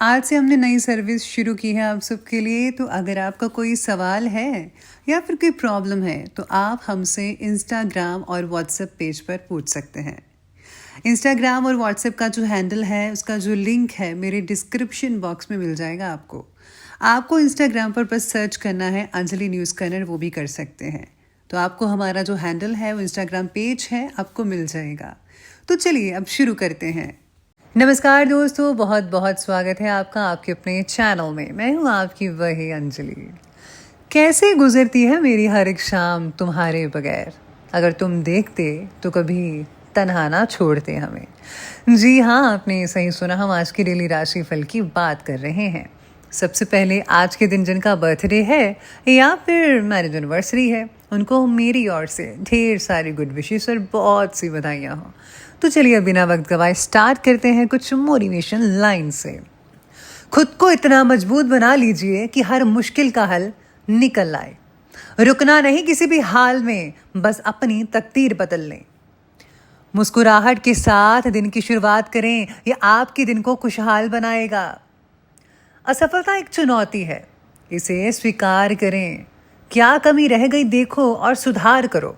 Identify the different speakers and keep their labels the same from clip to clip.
Speaker 1: आज से हमने नई सर्विस शुरू की है आप सबके लिए। तो अगर आपका कोई सवाल है या फिर कोई प्रॉब्लम है तो आप हमसे इंस्टाग्राम और व्हाट्सएप पेज पर पूछ सकते हैं। इंस्टाग्राम और व्हाट्सएप का जो हैंडल है, उसका जो लिंक है, मेरे डिस्क्रिप्शन बॉक्स में मिल जाएगा आपको। आपको इंस्टाग्राम पर बस सर्च करना है अंजलि न्यूज़ कॉर्नर, वो भी कर सकते हैं। तो आपको हमारा जो हैंडल है वो इंस्टाग्राम पेज है, आपको मिल जाएगा। तो चलिए अब शुरू करते हैं। नमस्कार दोस्तों, बहुत बहुत स्वागत है आपका आपके अपने चैनल में। मैं हूँ आपकी वही अंजलि। कैसे गुजरती है मेरी हर एक शाम तुम्हारे बगैर, अगर तुम देखते तो कभी तन्हा ना छोड़ते हमें। जी हाँ, आपने सही सुना, हम आज की डेली राशि फल की बात कर रहे हैं। सबसे पहले आज के दिन जिनका बर्थडे है या फिर मैरिज एनिवर्सरी है, उनको मेरी ओर से ढेर सारी गुड विशेस और बहुत सी बधाइयाँ हों। तो चलिए अब बिना वक्त गवाए स्टार्ट करते हैं कुछ मोटिवेशन लाइन से। खुद को इतना मजबूत बना लीजिए कि हर मुश्किल का हल निकल आए। रुकना नहीं किसी भी हाल में, बस अपनी तकदीर बदल लें। मुस्कुराहट के साथ दिन की शुरुआत करें, यह आपके दिन को खुशहाल बनाएगा। असफलता एक चुनौती है, इसे स्वीकार करें। क्या कमी रह गई देखो और सुधार करो।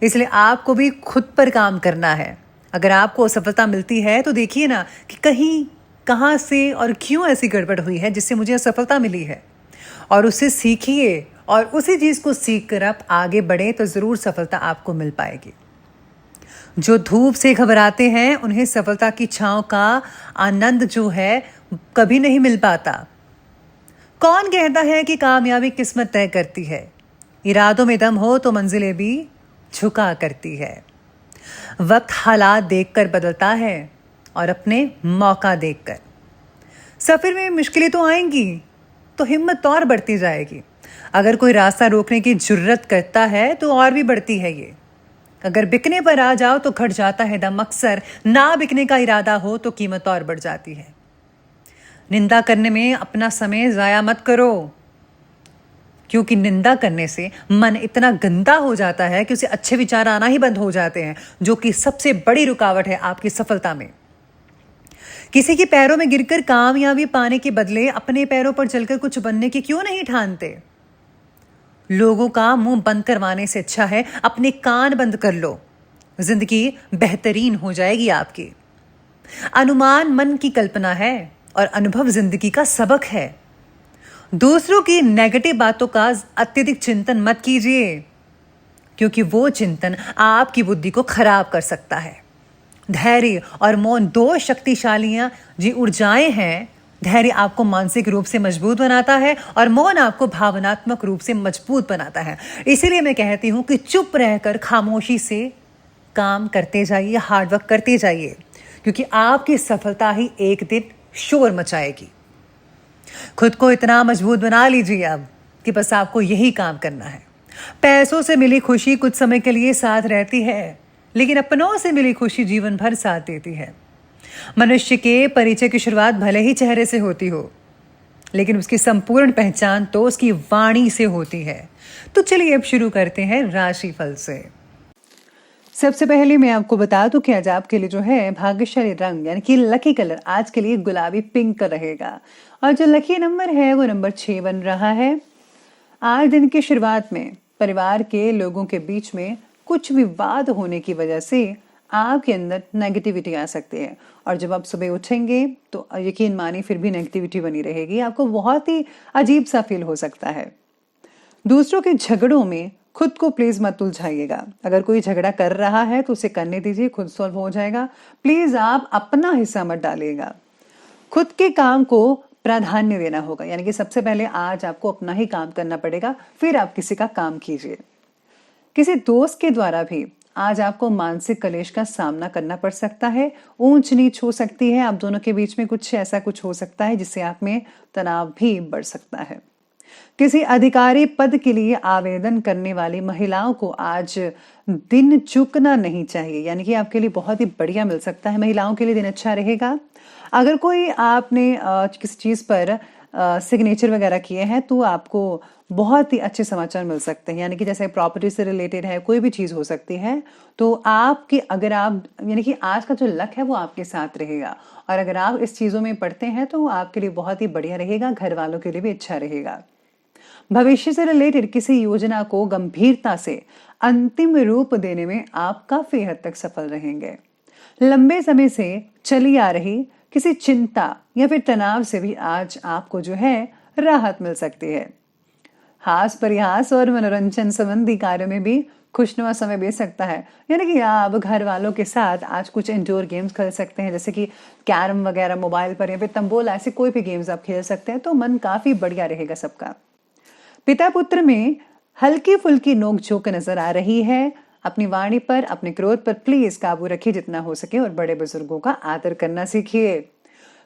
Speaker 1: इसलिए आपको भी खुद पर काम करना है। अगर आपको असफलता मिलती है तो देखिए ना कि कहीं कहाँ से और क्यों ऐसी गड़बड़ हुई है जिससे मुझे असफलता मिली है, और उससे सीखिए और उसी चीज़ को सीख कर आप आगे बढ़े तो ज़रूर सफलता आपको मिल पाएगी। जो धूप से घबराते हैं उन्हें सफलता की छांव का आनंद जो है कभी नहीं मिल पाता। कौन कहता है कि कामयाबी किस्मत तय करती है? इरादों में दम हो तो मंजिलें भी झुका करती है। वक्त हालात देखकर बदलता है और अपने मौका देखकर। सफर में मुश्किलें तो आएंगी तो हिम्मत और बढ़ती जाएगी। अगर कोई रास्ता रोकने की जुर्रत करता है तो और भी बढ़ती है ये। अगर बिकने पर आ जाओ तो घट जाता है दम, अक्सर ना बिकने का इरादा हो तो कीमत और बढ़ जाती है। निंदा करने में अपना समय जाया मत करो, क्योंकि निंदा करने से मन इतना गंदा हो जाता है कि उसे अच्छे विचार आना ही बंद हो जाते हैं, जो कि सबसे बड़ी रुकावट है आपकी सफलता में। किसी के पैरों में गिरकर कामयाबी पाने के बदले अपने पैरों पर चलकर कुछ बनने की क्यों नहीं ठानते? लोगों का मुंह बंद करवाने से अच्छा है अपने कान बंद कर लो। जिंदगी बेहतरीन हो जाएगी आपकी। अनुमान मन की कल्पना है और अनुभव जिंदगी का सबक है। दूसरों की नेगेटिव बातों का अत्यधिक चिंतन मत कीजिए, क्योंकि वो चिंतन आपकी बुद्धि को खराब कर सकता है। धैर्य और मौन दो शक्तिशाली ऊर्जाएं हैं। धैर्य आपको मानसिक रूप से मजबूत बनाता है और मौन आपको भावनात्मक रूप से मजबूत बनाता है। इसीलिए मैं कहती हूं कि चुप रहकर खामोशी से काम करते जाइए, हार्डवर्क करते जाइए, क्योंकि आपकी सफलता ही एक दिन शोर मचाएगी। खुद को इतना मजबूत बना लीजिए अब कि बस आपको यही काम करना है। पैसों से मिली खुशी कुछ समय के लिए साथ रहती है, लेकिन अपनों से मिली खुशी जीवन भर साथ देती है। मनुष्य के परिचय की शुरुआत भले ही चेहरे से होती हो, लेकिन उसकी संपूर्ण पहचान तो उसकी वाणी से होती है। तो चलिए अब शुरू करते हैं राशिफल से। सबसे पहले मैं आपको बता दूं कि आज आपके लिए जो है भाग्यशाली रंग यानी कि लकी कलर आज के लिए गुलाबी पिंक का रहेगा, और जो लकी नंबर है वो नंबर 6 बन रहा है। आज दिन की शुरुआत में परिवार के लोगों के बीच में कुछ विवाद होने की वजह से आपके अंदर नेगेटिविटी आ सकती है, और जब आप सुबह उठेंगे तो यकीन मानिए फिर भी नेगेटिविटी बनी रहेगी। आपको बहुत ही अजीब सा फील हो सकता है। दूसरों के झगड़ों में खुद को प्लीज मत उलझाइएगा। अगर कोई झगड़ा कर रहा है तो उसे करने दीजिए, खुद सॉल्व हो जाएगा। प्लीज आप अपना हिस्सा मत डालिएगा। खुद के काम को प्राधान्य देना होगा, यानी कि सबसे पहले आज आपको अपना ही काम करना पड़ेगा, फिर आप किसी का काम कीजिए। किसी दोस्त के द्वारा भी आज आपको मानसिक कलेश का सामना करना पड़ सकता है। ऊंच नीच हो सकती है, आप दोनों के बीच में कुछ ऐसा कुछ हो सकता है जिससे आप में तनाव भी बढ़ सकता है। किसी अधिकारी पद के लिए आवेदन करने वाली महिलाओं को आज दिन चूकना नहीं चाहिए, यानी कि आपके लिए बहुत ही बढ़िया मिल सकता है। महिलाओं के लिए दिन अच्छा रहेगा। अगर कोई आपने किसी चीज पर सिग्नेचर वगैरह किए हैं तो आपको बहुत ही अच्छे समाचार मिल सकते हैं। यानी कि जैसे प्रॉपर्टी से रिलेटेड है, कोई भी चीज़ हो सकती है। तो आपकी अगर आप यानी कि आज का जो लक है वो आपके साथ रहेगा, और अगर आप इस चीज़ों में पढ़ते हैं तो आपके लिए बहुत ही बढ़िया रहेगा, घर वालों के लिए भी अच्छा रहेगा। भविष्य से रिलेटेड किसी योजना को गंभीरता से अंतिम रूप देने में आप काफी हद तक सफल रहेंगे। लंबे समय से चली आ रही किसी चिंता या फिर तनाव से भी आज आपको जो है राहत मिल सकती है। हास परिहास और मनोरंजन संबंधी कार्यों में भी खुशनुमा समय बीत सकता है। यानी कि आप घर वालों के साथ आज कुछ इंडोर गेम्स खेल सकते हैं, जैसे कि कैरम वगैरह मोबाइल पर, या फिर तंबोला, ऐसे कोई भी गेम्स आप खेल सकते हैं। तो मन काफी बढ़िया रहेगा सबका। पिता पुत्र में हल्की फुल्की नोकझोंक नजर आ रही है। अपनी वाणी पर, अपने क्रोध पर प्लीज काबू रखिए जितना हो सके, और बड़े बुजुर्गों का आदर करना सीखिए।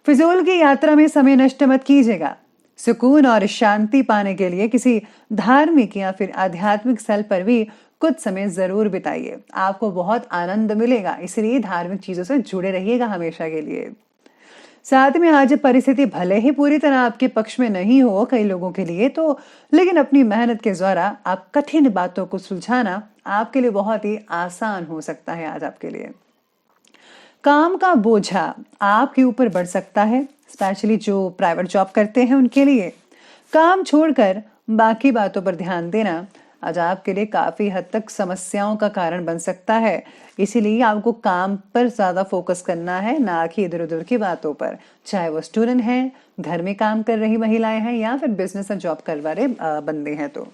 Speaker 1: फिजूल की यात्रा में समय नष्ट मत कीजिएगा। सुकून और शांति पाने के लिए किसी धार्मिक या फिर आध्यात्मिक स्थल पर भी कुछ समय जरूर बिताइए, आपको बहुत आनंद मिलेगा। इसलिए धार्मिक चीजों से जुड़े रहिएगा हमेशा के लिए। साथ में आज परिस्थिति भले ही पूरी तरह आपके पक्ष में नहीं हो कई लोगों के लिए तो, लेकिन अपनी मेहनत के द्वारा आप कठिन बातों को सुलझाना आपके लिए बहुत ही आसान हो सकता है आज आपके लिए। काम का बोझा आपके ऊपर बढ़ सकता है, स्पेशली जो प्राइवेट जॉब करते हैं उनके लिए। काम छोड़कर बाकी बातों पर ध्यान देना आज आपके लिए काफी हद तक समस्याओं का कारण बन सकता है। इसीलिए आपको काम पर ज्यादा फोकस करना है, ना कि इधर उधर की बातों पर। चाहे वो स्टूडेंट हैं, घर में काम कर रही महिलाएं हैं, या फिर बिजनेस और जॉब कर वाले बंदे हैं। तो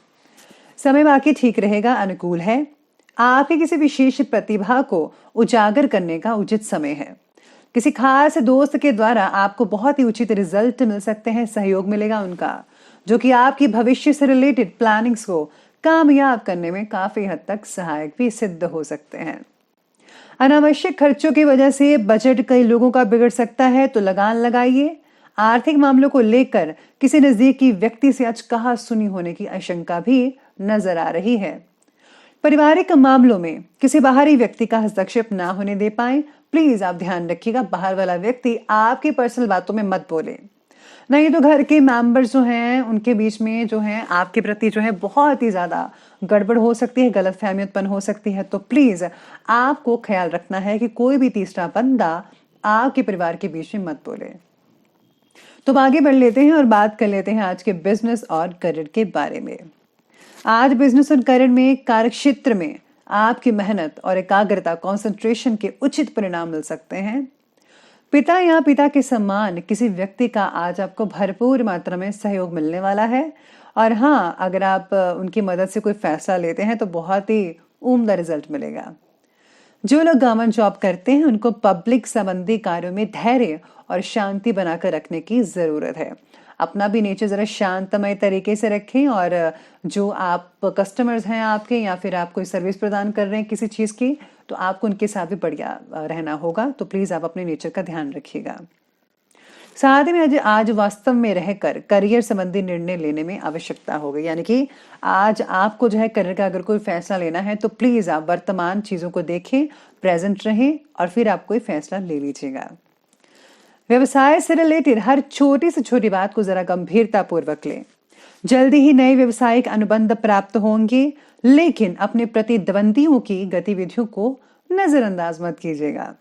Speaker 1: समय बाकी ठीक रहेगा, अनुकूल है। आपकी किसी विशेष प्रतिभा को उजागर करने का उचित समय है। किसी खास दोस्त के द्वारा आपको बहुत ही उचित रिजल्ट मिल सकते हैं, सहयोग मिलेगा उनका, जो कि आपकी भविष्य से रिलेटेड प्लानिंग्स को कामयाब करने में काफी हद तक सहायक भी सिद्ध हो सकते हैं। अनावश्यक खर्चों की वजह से बजट कई लोगों का बिगड़ सकता है, तो लगान लगाइए। आर्थिक मामलों को लेकर किसी नजदीकी व्यक्ति से आज कहा सुनी होने की आशंका भी नजर आ रही है। पारिवारिक मामलों में किसी बाहरी व्यक्ति का हस्तक्षेप ना होने दे पाए, प्लीज आप ध्यान रखिएगा। बाहर वाला व्यक्ति आपकी पर्सनल बातों में मत बोले, नहीं तो घर के मेंबर्स जो हैं उनके बीच में जो है आपके प्रति जो है बहुत ही ज्यादा गड़बड़ हो सकती है, गलतफहमी उत्पन्न हो सकती है। तो प्लीज आपको ख्याल रखना है कि कोई भी तीसरा बंदा आपके परिवार के बीच में मत बोले। तो आगे बढ़ लेते हैं और बात कर लेते हैं आज के बिजनेस और करियर के बारे में। आज बिजनेस और करियर में, कार्यक्षेत्र में आपकी मेहनत और एकाग्रता, कंसंट्रेशन के उचित परिणाम मिल सकते हैं। पिता या पिता के समान किसी व्यक्ति का आज आपको भरपूर मात्रा में सहयोग मिलने वाला है। और हाँ, अगर आप उनकी मदद से कोई फैसला लेते हैं तो बहुत ही उम्दा रिजल्ट मिलेगा। जो लोग गवर्नमेंट जॉब करते हैं उनको पब्लिक संबंधी कार्यों में धैर्य और शांति बनाकर रखने की जरूरत है। अपना भी नेचर जरा शांतमय तरीके से रखें, और जो आप कस्टमर्स हैं आपके, या फिर आप कोई सर्विस प्रदान कर रहे हैं किसी चीज की, तो आपको उनके साथ भी बढ़िया रहना होगा। तो प्लीज आप अपने नेचर का ध्यान रखिएगा। साथ में आज वास्तव में रहकर करियर संबंधी निर्णय लेने में आवश्यकता होगी। यानी कि आज आपको जो है करियर का अगर कोई फैसला लेना है तो प्लीज आप वर्तमान चीजों को देखें, प्रेजेंट रहें, और फिर आप कोई फैसला ले लीजिएगा। व्यवसाय से रिलेटेड हर छोटी से छोटी बात को जरा गंभीरता पूर्वक लें। जल्दी ही नए व्यवसायिक अनुबंध प्राप्त होंगे, लेकिन अपने प्रतिद्वंदियों की गतिविधियों को नजरअंदाज मत कीजिएगा।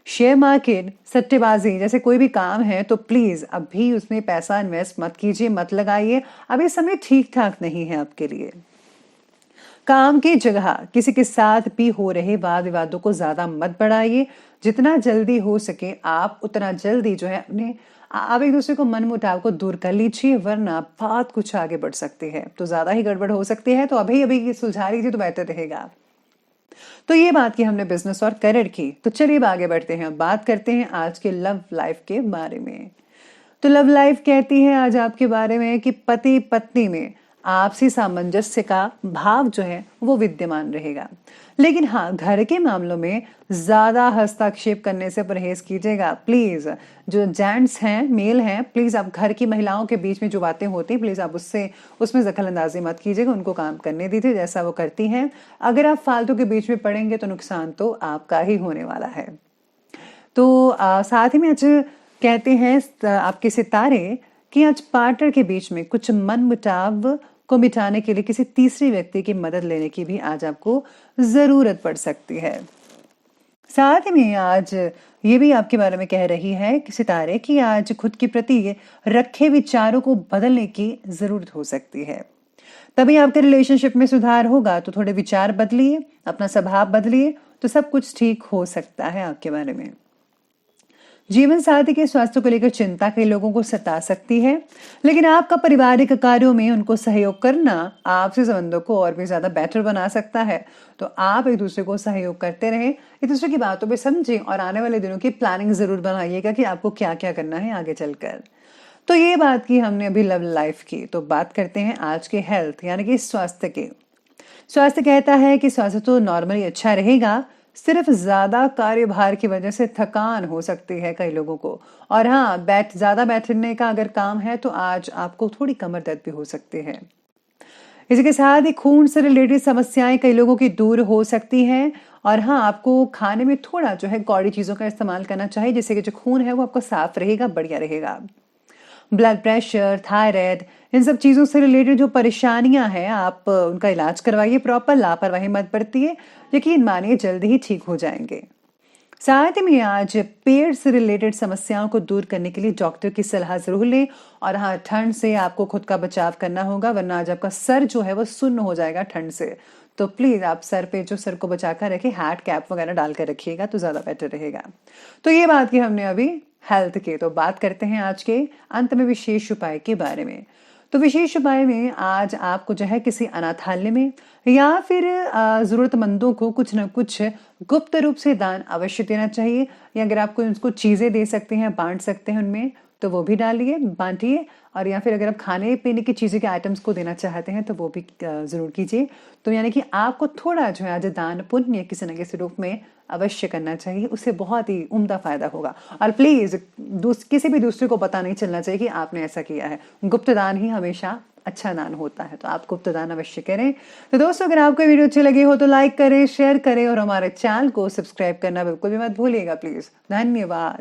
Speaker 1: शेयर मार्केट, सट्टेबाजी जैसे कोई भी काम है तो प्लीज अभी उसमें पैसा इन्वेस्ट मत कीजिए, मत लगाइए। अभी समय ठीक ठाक नहीं है आपके लिए। काम की जगह किसी के साथ भी हो रहे वाद विवादों को ज्यादा मत बढ़ाइए। जितना जल्दी हो सके आप उतना जल्दी जो है अपने आप एक दूसरे को मनमुटाव को दूर कर लीजिए, वरना बात कुछ आगे बढ़ सकती है, तो ज्यादा ही गड़बड़ हो सकती है। तो अभी अभी सुलझा लीजिए तो बेहतर रहेगा। तो ये बात की हमने बिजनेस और करियर की। तो चलिए अब आगे बढ़ते हैं, बात करते हैं आज के लव लाइफ के बारे में। तो लव लाइफ कहती है आज आपके बारे में कि पति पत्नी में आपसी सामंजस्य का भाव जो है वो विद्यमान रहेगा। लेकिन हाँ, घर के मामलों में ज्यादा हस्तक्षेप करने से परहेज कीजिएगा प्लीज। जो जेंट्स हैं, मेल हैं, प्लीज आप घर की महिलाओं के बीच में जो बातें होती हैं प्लीज आप उसमें दखल अंदाजी मत कीजिएगा, उनको काम करने दीजिए जैसा वो करती हैं। अगर आप फालतू के बीच में पड़ेंगे तो नुकसान तो आपका ही होने वाला है। तो साथ ही में आज कहते हैं आपके सितारे कि आज पार्टनर के बीच में कुछ मनमुटाव को मिटाने के लिए किसी तीसरे व्यक्ति की मदद लेने की भी आज आपको ज़रूरत पड़ सकती है। साथ ही में आज ये भी आपके बारे में कह रही है कि सितारे कि आज खुद के प्रति रखे विचारों को बदलने की ज़रूरत हो सकती है। तभी आपके रिलेशनशिप में सुधार होगा। तो थोड़े विचार बदलिए, अपना स्वभाव बदलिए, तो सब कुछ ठीक हो सकता है आपके बारे में। जीवन साथी के स्वास्थ्य को लेकर चिंता कई लोगों को सता सकती है, लेकिन आपका पारिवारिक कार्यों में उनको सहयोग करना आपसे संबंधों को और भी ज्यादा बेटर बना सकता है। तो आप एक दूसरे को सहयोग करते रहें, एक दूसरे की बातों पे समझें और आने वाले दिनों की प्लानिंग जरूर बनाइएगा कि आपको क्या क्या करना है आगे चलकर। तो ये बात की हमने अभी लव लाइफ की, तो बात करते हैं आज के हेल्थ यानी कि स्वास्थ्य के। स्वास्थ्य कहता है कि स्वास्थ्य तो नॉर्मली अच्छा रहेगा, सिर्फ ज्यादा कार्यभार की वजह से थकान हो सकती है कई लोगों को। और हाँ, ज्यादा बैठने का अगर काम है तो आज आपको थोड़ी कमर दर्द भी हो सकती है। इसी के साथ ही खून से रिलेटेड समस्याएं कई लोगों की दूर हो सकती हैं। और हाँ, आपको खाने में थोड़ा जो है कौड़ी चीजों का इस्तेमाल करना चाहिए, जिससे कि जो खून है वो आपका साफ रहेगा, बढ़िया रहेगा। ब्लड प्रेशर, थायराइड, इन सब चीज़ों से रिलेटेड जो परेशानियां हैं आप उनका इलाज करवाइए प्रॉपर, लापरवाही मत बरतिए, यकीन मानिए जल्दी ही ठीक हो जाएंगे। साथ में आज पेट से रिलेटेड समस्याओं को दूर करने के लिए डॉक्टर की सलाह जरूर लें। और हाँ, ठंड से आपको खुद का बचाव करना होगा, वरना आज आपका सर जो है वो सुन्न हो जाएगा ठंड से। तो प्लीज आप सर पे जो सर को बचा कर रखें, हैट कैप वगैरह डालकर रखिएगा तो ज्यादा बेटर रहेगा। तो ये बात की हमने अभी हेल्थ के। तो बात करते हैं आज के अंत में विशेष उपाय के बारे में। तो विशेष उपाय में आज आपको जो है किसी अनाथालय में या फिर जरूरतमंदों को कुछ न कुछ गुप्त रूप से दान अवश्य देना चाहिए। या अगर आपको उनको चीजें दे सकते हैं, बांट सकते हैं उनमें, तो वो भी डालिए, बांटिए। और या फिर अगर आप खाने पीने की चीजें के आइटम्स को देना चाहते हैं तो वो भी जरूर कीजिए। तो यानी कि आपको थोड़ा जो है आज दान पुण्य किसी न किसी रूप में अवश्य करना चाहिए, उससे बहुत ही उम्दा फायदा होगा। और प्लीज किसी भी दूसरे को पता नहीं चलना चाहिए कि आपने ऐसा किया है। गुप्त दान ही हमेशा अच्छा दान होता है, तो आप गुप्त दान अवश्य करें। तो दोस्तों, अगर आपको वीडियो अच्छी लगी हो तो लाइक करें, शेयर करें और हमारे चैनल को सब्सक्राइब करना बिल्कुल भी मत भूलिएगा प्लीज। धन्यवाद।